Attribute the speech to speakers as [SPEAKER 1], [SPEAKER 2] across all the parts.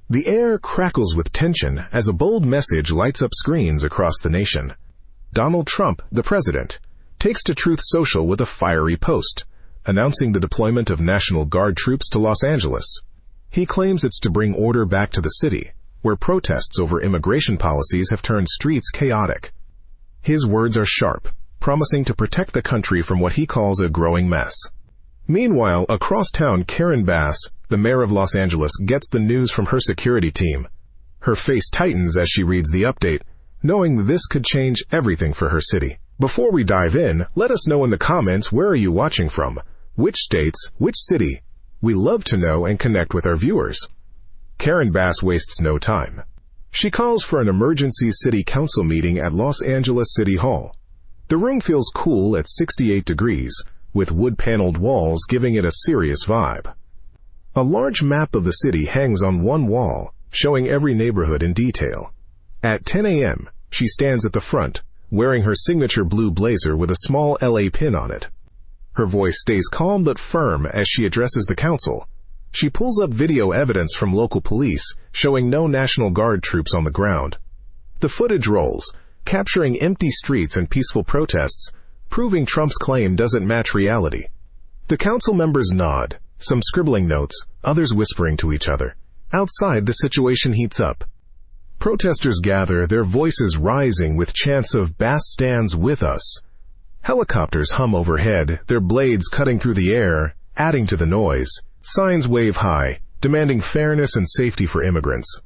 [SPEAKER 1] The air crackles with tension as a bold message lights up screens across the nation. Donald Trump, the president, takes to Truth Social with a fiery post, announcing the deployment of National Guard troops to Los Angeles. He claims it's to bring order back to the city, where protests over immigration policies have turned streets chaotic. His words are sharp, promising to protect the country from what he calls a growing mess. Meanwhile, across town, Karen Bass, the mayor of Los Angeles, gets the news from her security team. Her face tightens as she reads the update, knowing this could change everything for her city. Before we dive in, let us know in the comments, where are you watching from? Which states? Which city? We love to know and connect with our viewers. Karen Bass wastes no time. She calls for an emergency city council meeting at Los Angeles City Hall. The room feels cool at 68 degrees, with wood-paneled walls giving it a serious vibe. A large map of the city hangs on one wall, showing every neighborhood in detail. At 10 a.m., she stands at the front, wearing her signature blue blazer with a small LA pin on it. Her voice stays calm but firm as she addresses the council. She pulls up video evidence from local police, showing no National Guard troops on the ground. The footage rolls, capturing empty streets and peaceful protests, proving Trump's claim doesn't match reality. The council members nod, some scribbling notes, others whispering to each other. Outside, the situation heats up. Protesters gather, their voices rising with chants of "Bass stands with us." Helicopters hum overhead, their blades cutting through the air, adding to the noise. Signs wave high, demanding fairness and safety for immigrants.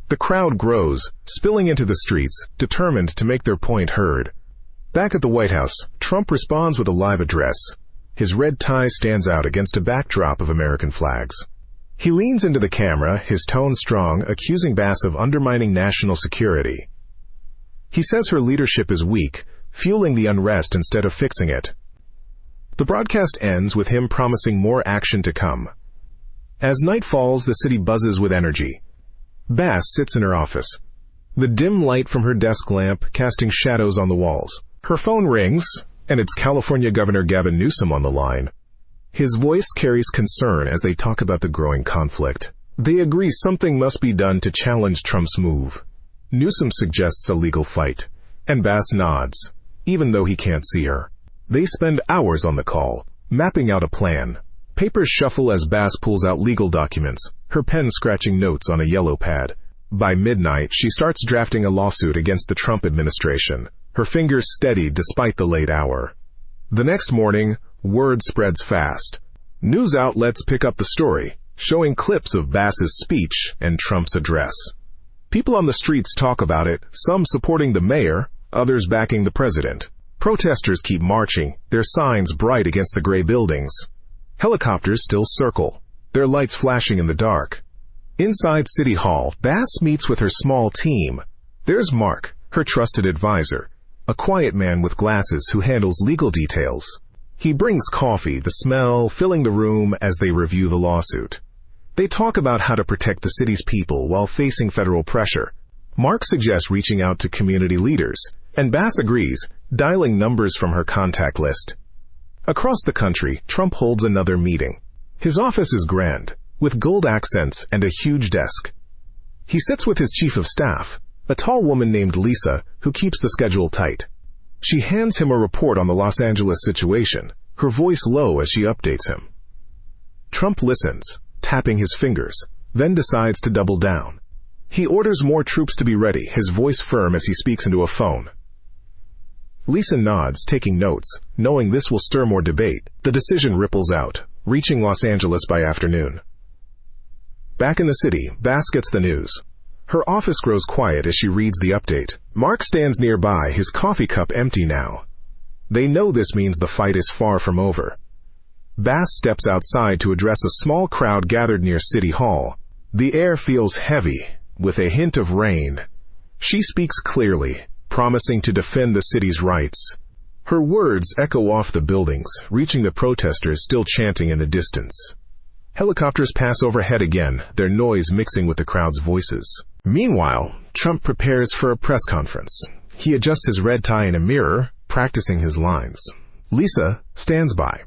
[SPEAKER 1] The crowd grows, spilling into the streets, determined to make their point heard. Back at the White House, Trump responds with a live address. His red tie stands out against a backdrop of American flags. He leans into the camera, his tone strong, accusing Bass of undermining national security. He says her leadership is weak, fueling the unrest instead of fixing it. The broadcast ends with him promising more action to come. As night falls, the city buzzes with energy. Bass sits in her office, the dim light from her desk lamp casting shadows on the walls. Her phone rings, and it's California Governor Gavin Newsom on the line. His voice carries concern as they talk about the growing conflict. They agree something must be done to challenge Trump's move. Newsom suggests a legal fight, and Bass nods, even though he can't see her. They spend hours on the call, mapping out a plan. Papers shuffle as Bass pulls out legal documents, her pen scratching notes on a yellow pad. By midnight, she starts drafting a lawsuit against the Trump administration, her fingers steady despite the late hour. The next morning, word spreads fast. News outlets pick up the story, showing clips of Bass's speech and Trump's address. People on the streets talk about it, some supporting the mayor, others backing the president. Protesters keep marching, their signs bright against the gray buildings. Helicopters still circle, their lights flashing in the dark. Inside City Hall, Bass meets with her small team. There's Mark, her trusted advisor, a quiet man with glasses who handles legal details. He brings coffee, the smell filling the room as they review the lawsuit. They talk about how to protect the city's people while facing federal pressure. Mark suggests reaching out to community leaders, and Bass agrees, dialing numbers from her contact list. Across the country, Trump holds another meeting. His office is grand, with gold accents and a huge desk. He sits with his chief of staff, a tall woman named Lisa, who keeps the schedule tight. She hands him a report on the Los Angeles situation, her voice low as she updates him. Trump listens, tapping his fingers, then decides to double down. He orders more troops to be ready, his voice firm as he speaks into a phone. Lisa nods, taking notes, knowing this will stir more debate. The decision ripples out, reaching Los Angeles by afternoon. Back in the city, Bass gets the news. Her office grows quiet as she reads the update. Mark stands nearby, his coffee cup empty now. They know this means the fight is far from over. Bass steps outside to address a small crowd gathered near City Hall. The air feels heavy, with a hint of rain. She speaks clearly, promising to defend the city's rights. Her words echo off the buildings, reaching the protesters still chanting in the distance. Helicopters pass overhead again, their noise mixing with the crowd's voices. Meanwhile, Trump prepares for a press conference. He adjusts his red tie in a mirror, practicing his lines. Lisa stands by,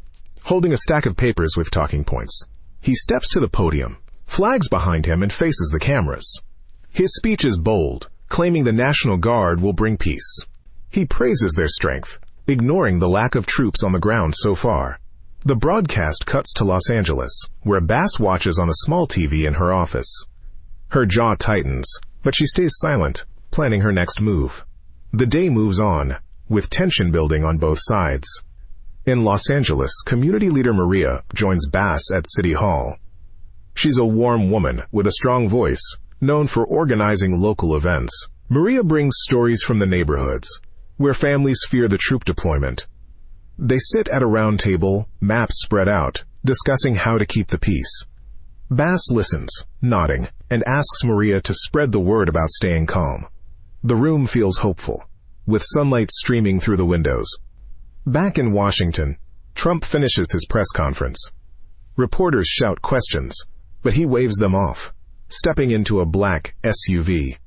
[SPEAKER 1] holding a stack of papers with talking points. He steps to the podium, flags behind him and faces the cameras. His speech is bold, claiming the National Guard will bring peace. He praises their strength, ignoring the lack of troops on the ground so far. The broadcast cuts to Los Angeles, where Bass watches on a small TV in her office. Her jaw tightens, but she stays silent, planning her next move. The day moves on, with tension building on both sides. In Los Angeles, community leader Maria joins Bass at City Hall. She's a warm woman with a strong voice, known for organizing local events. Maria brings stories from the neighborhoods, where families fear the troop deployment. They sit at a round table, maps spread out, discussing how to keep the peace. Bass listens, nodding, and asks Maria to spread the word about staying calm. The room feels hopeful, with sunlight streaming through the windows. Back in Washington, Trump finishes his press conference. Reporters shout questions, but he waves them off, stepping into a black SUV.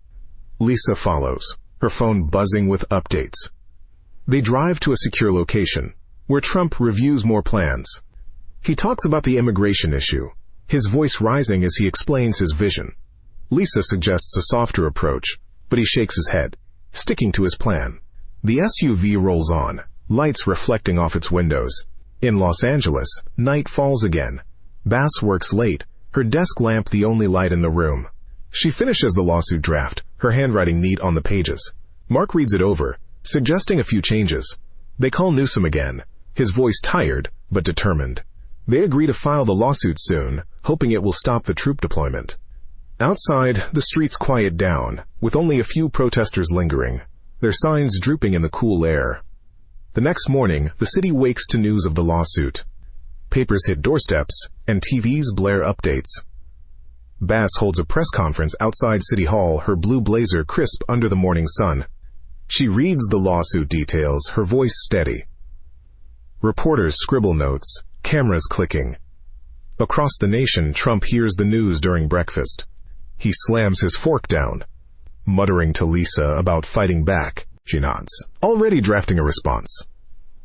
[SPEAKER 1] Lisa follows, her phone buzzing with updates. They drive to a secure location, where Trump reviews more plans. He talks about the immigration issue, his voice rising as he explains his vision. Lisa suggests a softer approach, but he shakes his head, sticking to his plan. The SUV rolls on, lights reflecting off its windows. In Los Angeles, night falls again. Bass works late, her desk lamp the only light in the room. She finishes the lawsuit draft, her handwriting neat on the pages. Mark reads it over, suggesting a few changes. They call Newsom again, his voice tired but determined. They agree to file the lawsuit soon, hoping it will stop the troop deployment. Outside, the streets quiet down, with only a few protesters lingering, their signs drooping in the cool air. The next morning, the city wakes to news of the lawsuit. Papers hit doorsteps, and TVs blare updates. Bass holds a press conference outside City Hall, her blue blazer crisp under the morning sun. She reads the lawsuit details, her voice steady. Reporters scribble notes, cameras clicking. Across the nation, Trump hears the news during breakfast. He slams his fork down. Muttering to Lisa about fighting back, she nods, already drafting a response.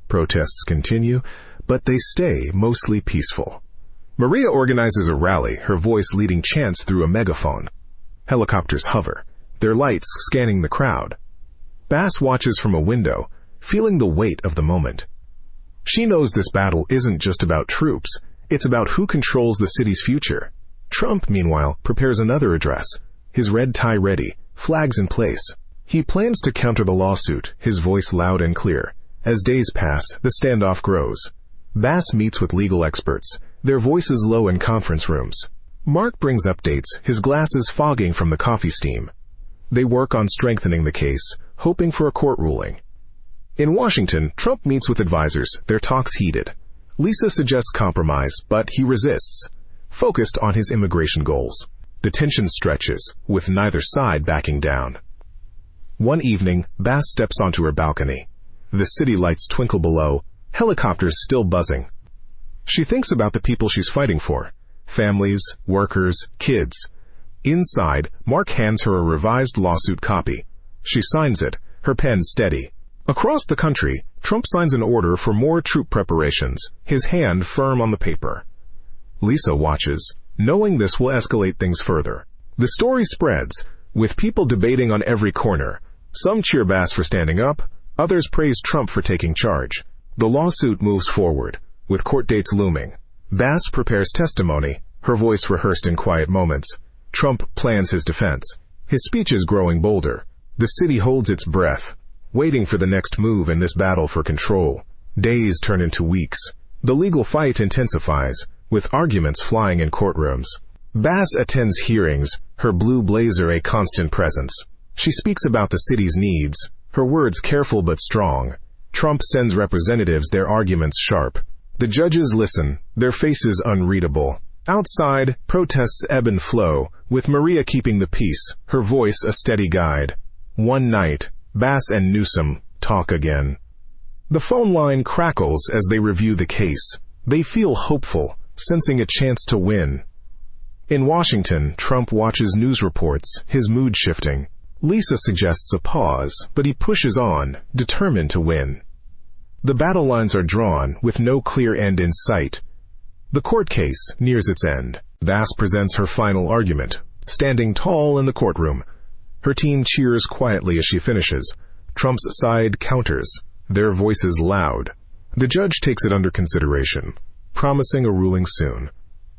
[SPEAKER 1] Protests continue, but they stay mostly peaceful. Maria organizes a rally, her voice leading chants through a megaphone. Helicopters hover, their lights scanning the crowd. Bass watches from a window, feeling the weight of the moment. She knows this battle isn't just about troops, it's about who controls the city's future. Trump, meanwhile, prepares another address, his red tie ready, flags in place. He plans to counter the lawsuit, his voice loud and clear. As days pass, the standoff grows. Bass meets with legal experts, their voices low in conference rooms. Mark brings updates, his glasses fogging from the coffee steam. They work on strengthening the case, hoping for a court ruling. In Washington, Trump meets with advisors, their talks heated. Lisa suggests compromise, but he resists, focused on his immigration goals. The tension stretches, with neither side backing down. One evening, Bass steps onto her balcony. The city lights twinkle below, helicopters still buzzing. She thinks about the people she's fighting for, families, workers, kids. Inside, Mark hands her a revised lawsuit copy. She signs it, her pen steady. Across the country, Trump signs an order for more troop preparations, his hand firm on the paper. Lisa watches, knowing this will escalate things further. The story spreads, with people debating on every corner. Some cheer Bass for standing up, others praise Trump for taking charge. The lawsuit moves forward, with court dates looming. Bass prepares testimony, her voice rehearsed in quiet moments. Trump plans his defense. His speech is growing bolder. The city holds its breath, waiting for the next move in this battle for control. Days turn into weeks. The legal fight intensifies, with arguments flying in courtrooms. Bass attends hearings, her blue blazer a constant presence. She speaks about the city's needs, her words careful but strong. Trump sends representatives, their arguments sharp. The judges listen, their faces unreadable. Outside, protests ebb and flow, with Maria keeping the peace, her voice a steady guide. One night, Bass and Newsom talk again. The phone line crackles as they review the case. They feel hopeful, sensing a chance to win. In Washington, Trump watches news reports, his mood shifting. Lisa suggests a pause, but he pushes on, determined to win. The battle lines are drawn, with no clear end in sight. The court case nears its end. Bass presents her final argument, standing tall in the courtroom. Her team cheers quietly as she finishes. Trump's side counters, their voices loud. The judge takes it under consideration, promising a ruling soon.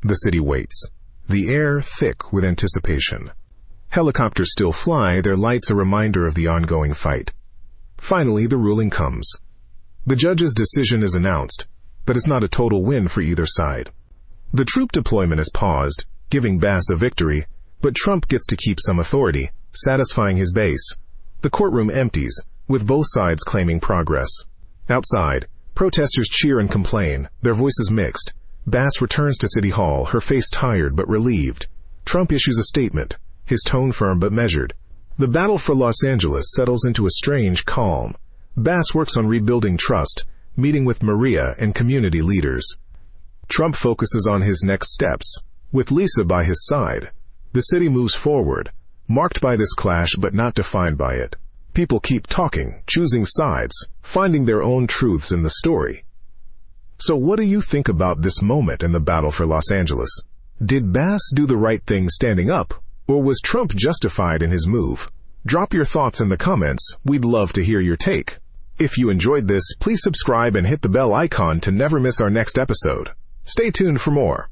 [SPEAKER 1] The city waits, the air thick with anticipation. Helicopters still fly, their lights a reminder of the ongoing fight. Finally, the ruling comes. The judge's decision is announced, but it's not a total win for either side. The troop deployment is paused, giving Bass a victory, but Trump gets to keep some authority, satisfying his base. The courtroom empties, with both sides claiming progress. Outside, protesters cheer and complain, their voices mixed. Bass returns to City Hall, her face tired but relieved. Trump issues a statement, his tone firm but measured. The battle for Los Angeles settles into a strange calm. Bass works on rebuilding trust, meeting with Maria and community leaders. Trump focuses on his next steps, with Lisa by his side. The city moves forward, marked by this clash but not defined by it. People keep talking, choosing sides, finding their own truths in the story. So what do you think about this moment in the battle for Los Angeles? Did Bass do the right thing standing up, or was Trump justified in his move? Drop your thoughts in the comments. We'd love to hear your take. If you enjoyed this, please subscribe and hit the bell icon to never miss our next episode. Stay tuned for more.